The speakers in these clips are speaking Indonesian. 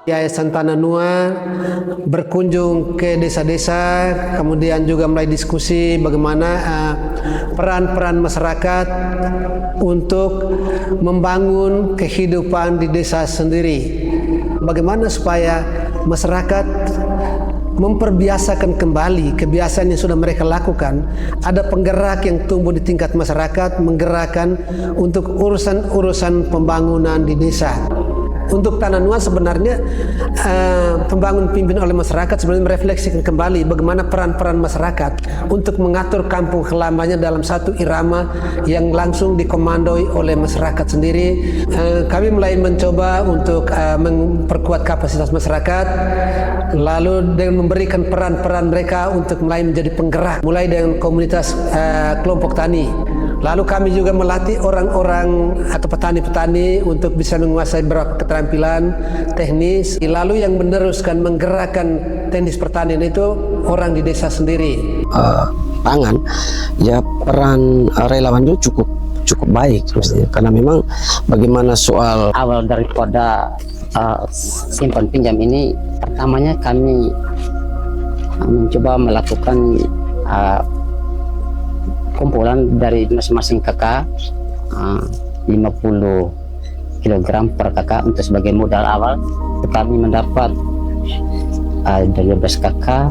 Yayasan Tanah Nuang berkunjung ke desa-desa, kemudian juga mulai diskusi bagaimana peran-peran masyarakat untuk membangun kehidupan di desa sendiri. Bagaimana supaya masyarakat memperbiasakan kembali kebiasaan yang sudah mereka lakukan. Ada penggerak yang tumbuh di tingkat masyarakat, menggerakkan untuk urusan-urusan pembangunan di desa. Untuk Tanah Nuang sebenarnya pembangun pimpin oleh masyarakat sebenarnya merefleksikan kembali bagaimana peran-peran masyarakat untuk mengatur kampung halamannya dalam satu irama yang langsung dikomandoi oleh masyarakat sendiri. Kami mulai mencoba untuk memperkuat kapasitas masyarakat, lalu dengan memberikan peran-peran mereka untuk mulai menjadi penggerak, mulai dengan komunitas kelompok tani. Lalu kami juga melatih orang-orang atau petani-petani untuk bisa menguasai beberapa keterampilan teknis. Lalu yang meneruskan menggerakkan teknis pertanian itu orang di desa sendiri. Pangan, ya peran relawan itu cukup baik, karena memang bagaimana soal awal daripada simpan pinjam ini, pertamanya kami mencoba melakukan kumpulan dari masing-masing kakak 50 kg per kakak untuk sebagai modal awal. Kami mendapat 12 kakak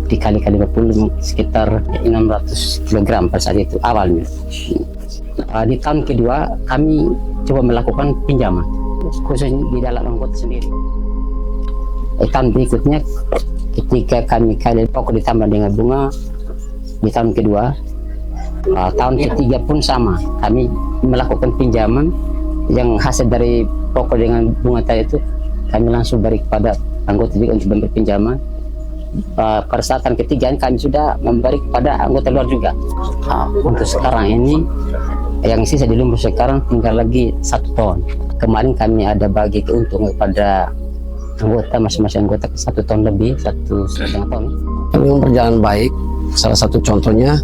dikali-kali 50 sekitar 600 kg pada saat itu awalnya. Di tahun kedua kami coba melakukan pinjaman khusus di dalam anggota sendiri. Tahun berikutnya ketika kami kali pokok ditambah dengan bunga di tahun kedua. Tahun ketiga pun sama, kami melakukan pinjaman yang hasil dari pokok dengan bunga tadi itu kami langsung beri kepada anggota juga untuk memberi pinjaman. Pada saat tahun ketiga kami sudah memberi kepada anggota luar juga. Untuk sekarang ini yang sisa di lumbung sekarang tinggal lagi 1 ton. Kemarin kami ada bagi keuntungan kepada anggota, masing-masing anggota 1 ton lebih, 1,5 ton. Memang berjalan baik. Salah satu contohnya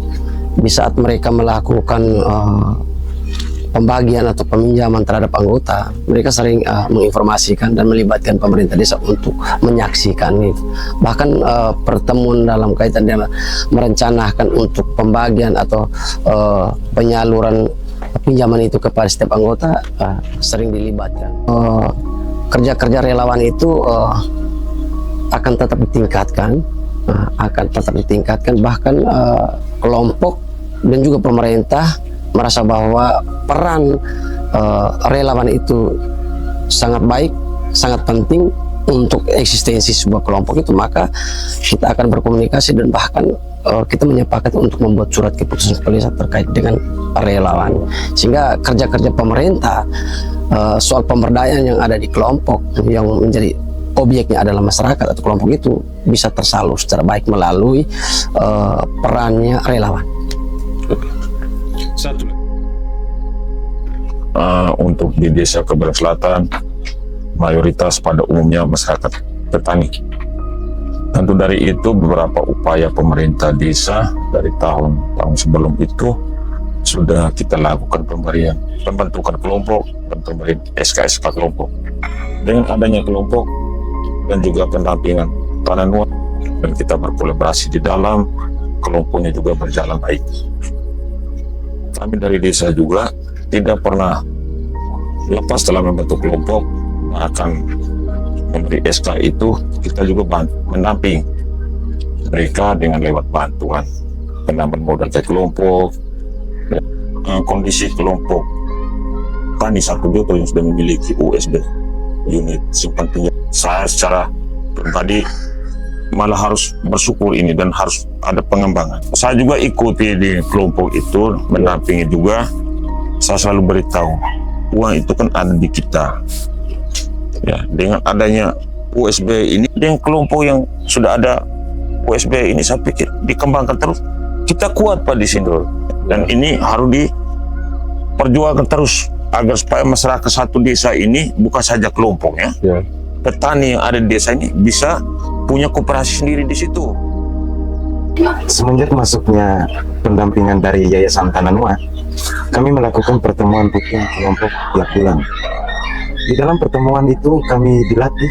di saat mereka melakukan pembagian atau peminjaman terhadap anggota, mereka sering menginformasikan dan melibatkan pemerintah desa untuk menyaksikan itu. Bahkan pertemuan dalam kaitan dengan merencanakan untuk pembagian atau penyaluran pinjaman itu kepada setiap anggota sering dilibatkan. Kerja-kerja relawan itu akan tetap ditingkatkan, bahkan kelompok dan juga pemerintah merasa bahwa peran relawan itu sangat baik, sangat penting untuk eksistensi sebuah kelompok itu. Maka kita akan berkomunikasi dan bahkan kita menyepakati untuk membuat surat keputusan kepala desa terkait dengan relawan, sehingga kerja-kerja pemerintah soal pemberdayaan yang ada di kelompok yang menjadi objeknya adalah masyarakat atau kelompok itu bisa tersalur secara baik melalui perannya relawan. Satu untuk di desa Kebayoran Selatan mayoritas pada umumnya masyarakat petani. Tentu dari itu beberapa upaya pemerintah desa dari tahun-tahun sebelum itu sudah kita lakukan pembentukan kelompok dan pemberian SK kelompok. Dengan adanya kelompok dan juga pendampingan Tanah Nuang, dan kita berkolaborasi di dalam kelompoknya juga berjalan baik. Kami dari desa juga tidak pernah lepas dalam membentuk kelompok, akan memberi SK itu kita juga mendamping mereka dengan lewat bantuan penambahan modal ke kelompok, kondisi kelompok tani satu juga yang sudah memiliki USB unit simpan pinjam. Saya secara pribadi malah harus bersyukur ini dan harus ada pengembangan. Saya juga ikuti di kelompok itu, mendampingi juga. Saya selalu beritahu, uang itu kan ada di kita. Ya, dengan adanya USB ini, dengan kelompok yang sudah ada USB ini, saya pikir dikembangkan terus. Kita kuat Pak di sini, dan ini harus diperjuangkan terus agar supaya masyarakat satu desa ini bukan saja kelompoknya, petani yang ada di desa ini bisa punya koperasi sendiri di situ. Semenjak masuknya pendampingan dari Yayasan Tanah Nuang, kami melakukan pertemuan rutin kelompok tiap bulan. Di dalam pertemuan itu kami dilatih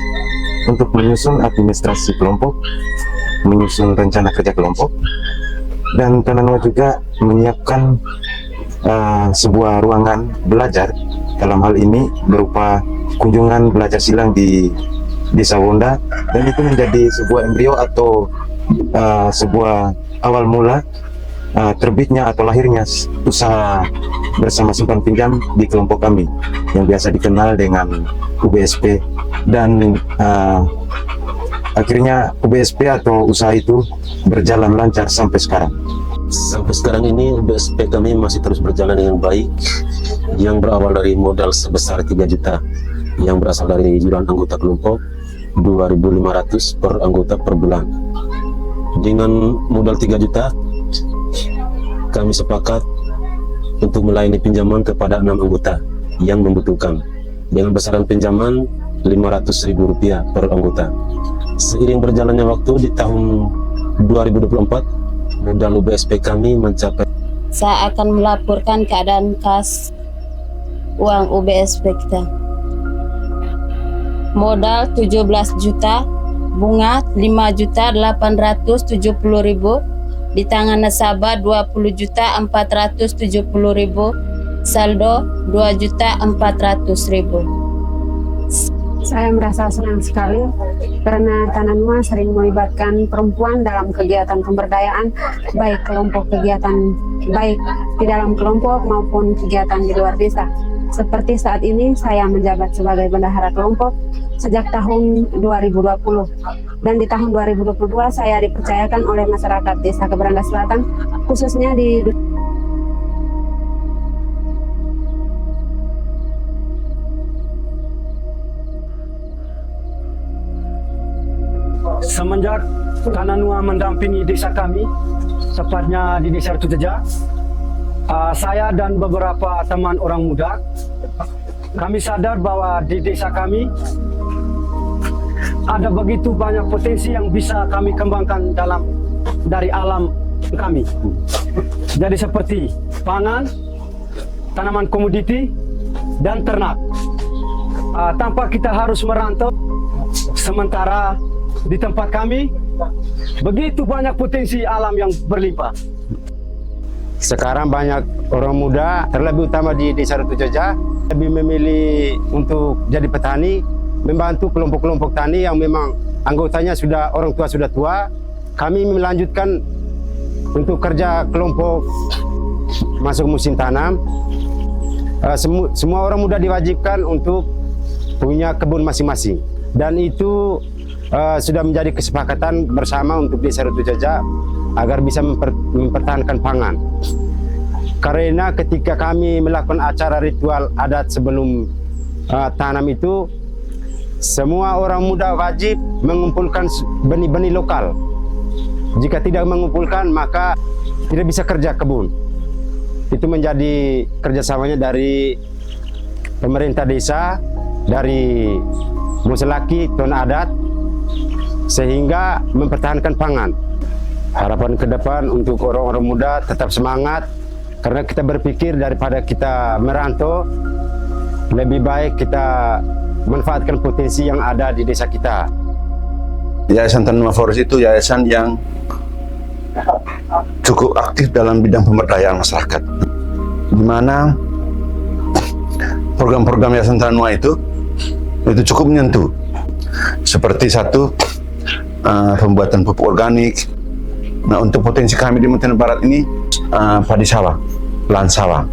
untuk menyusun administrasi kelompok, menyusun rencana kerja kelompok, dan Tananua juga menyiapkan sebuah ruangan belajar, dalam hal ini berupa kunjungan belajar silang di Desa Wonda, dan itu menjadi sebuah embrio atau sebuah awal mula terbitnya atau lahirnya usaha bersama simpan pinjam di kelompok kami yang biasa dikenal dengan UBSP, dan akhirnya UBSP atau usaha itu berjalan lancar sampai sekarang. Sampai sekarang ini UBSP kami masih terus berjalan dengan baik, yang berawal dari modal sebesar 3 juta yang berasal dari iuran anggota kelompok 2.500 per anggota per bulan. Dengan modal 3 juta kami sepakat untuk melayani pinjaman kepada 6 anggota yang membutuhkan dengan besaran pinjaman Rp500.000 per anggota. Seiring berjalannya waktu di tahun 2024, modal UBSP kami mencapai. Saya akan melaporkan keadaan kas uang UBSP kita. Modal 17 juta, bunga 5.870.000, di tangan nasabah 20.470.000, saldo 2.400.000. Saya merasa senang sekali karena Tananua sering melibatkan perempuan dalam kegiatan pemberdayaan, baik kelompok kegiatan baik di dalam kelompok maupun kegiatan di luar desa. Seperti saat ini saya menjabat sebagai bendahara kelompok sejak tahun 2020, dan di tahun 2022 saya dipercayakan oleh masyarakat Desa Keberangga Selatan, khususnya di semenjak Tananua mendampingi desa kami, tepatnya di Desa Tujaja, saya dan beberapa teman orang muda, kami sadar bahwa di desa kami ada begitu banyak potensi yang bisa kami kembangkan dari alam kami. Jadi seperti pangan, tanaman komoditi, dan ternak. Tanpa kita harus merantau, sementara di tempat kami begitu banyak potensi alam yang berlimpah. Sekarang banyak orang muda, terlebih utama di Desa Tujaja, lebih memilih untuk jadi petani, membantu kelompok-kelompok tani yang memang anggotanya orang tua sudah tua. Kami melanjutkan untuk kerja kelompok masuk musim tanam. Semua orang muda diwajibkan untuk punya kebun masing-masing, dan itu sudah menjadi kesepakatan bersama untuk Desa Tujaja agar bisa mempertahankan pangan. Karena ketika kami melakukan acara ritual adat sebelum tanam itu, semua orang muda wajib mengumpulkan benih-benih lokal. Jika tidak mengumpulkan, maka tidak bisa kerja kebun. Itu menjadi kerjasamanya dari pemerintah desa, dari Muselaki, Tuan Adat, sehingga mempertahankan pangan. Harapan ke depan untuk orang-orang muda tetap semangat, karena kita berpikir daripada kita merantau, lebih baik kita manfaatkan potensi yang ada di desa kita. Yayasan Tananua Forest itu yayasan yang cukup aktif dalam bidang pemberdayaan masyarakat, di mana program-program Yayasan Tananua itu cukup menyentuh, seperti satu, pembuatan pupuk organik. Nah, untuk potensi kami di Montana Barat ini padi sawah, lahan sawah.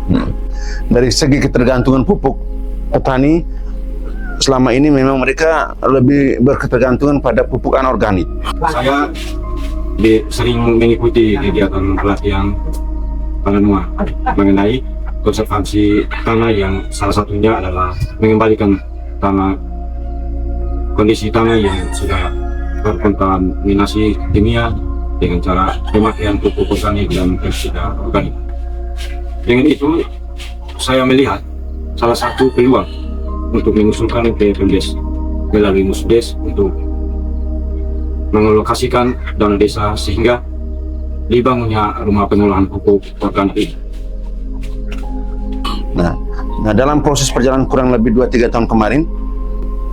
Dari segi ketergantungan pupuk, petani selama ini memang mereka lebih berketergantungan pada pupuk anorganik. Saya sering mengikuti kegiatan pelatihan Tananua mengenai konservasi tanah, yang salah satunya adalah mengembalikan kondisi tanah yang sudah terkontaminasi kimia dengan cara pemakaian pupuk organik dan pestisida organik. Dengan itu, saya melihat salah satu peluang untuk mengusulkan ke Pemdes melalui Musdes untuk mengalokasikan dana desa sehingga dibangunnya rumah pengolahan pupuk organik. Nah, dalam proses perjalanan kurang lebih 2-3 tahun kemarin,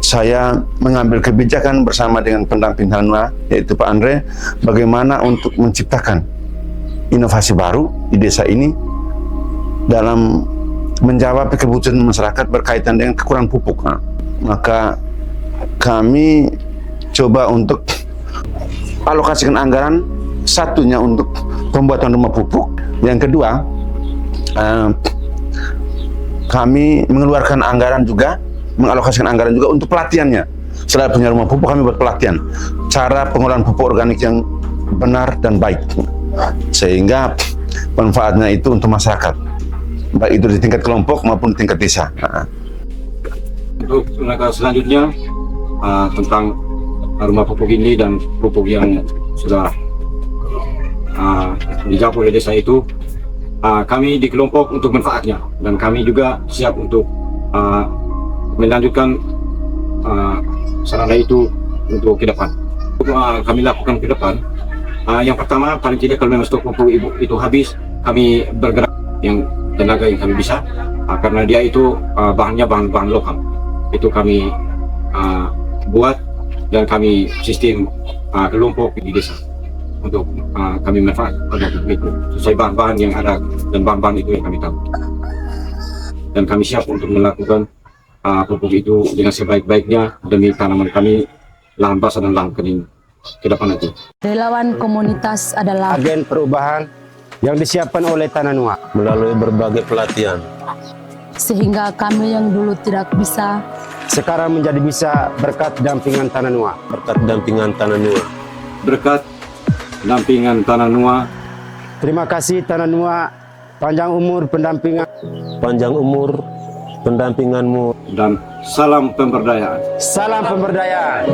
saya mengambil kebijakan bersama dengan pendamping Tanah, yaitu Pak Andre, bagaimana untuk menciptakan inovasi baru di desa ini dalam menjawab kebutuhan masyarakat berkaitan dengan kekurangan pupuk. Nah, maka kami coba untuk alokasikan anggaran, satunya untuk pembuatan rumah pupuk, yang kedua kami mengeluarkan anggaran juga, mengalokasikan anggaran juga untuk pelatihannya. Setelah punya rumah pupuk, kami buat pelatihan cara pengolahan pupuk organik yang benar dan baik, sehingga manfaatnya itu untuk masyarakat, baik itu di tingkat kelompok maupun di tingkat desa. Untuk langkah selanjutnya tentang rumah pupuk ini dan pupuk yang sudah dijawab oleh desa itu, kami di kelompok untuk manfaatnya, dan kami juga siap untuk melanjutkan sarana itu untuk ke depan. Kami lakukan ke depan. Yang pertama, paling tidak kalau memang stok pupuk itu habis, kami bergerak yang tenaga yang kami bisa, karena dia itu bahannya bahan lokal. Itu kami buat dan kami sistem kelompok di desa untuk kami manfaatkan itu sesuai bahan-bahan yang ada dan bahan-bahan itu yang kami tahu. Dan kami siap untuk melakukan pupuk itu dengan sebaik-baiknya demi tanaman kami, lahan basah dan lahan kering ke depan itu. Relawan komunitas adalah agen perubahan yang disiapkan oleh Tanah Nuak melalui berbagai pelatihan, sehingga kami yang dulu tidak bisa sekarang menjadi bisa berkat dampingan Tanah Nuak. berkat dampingan Tanah Nuak. Berkat dampingan Tanah Nuak. Terima kasih Tanah Nuak, panjang umur pendampinganmu, dan salam pemberdayaan. Salam pemberdayaan.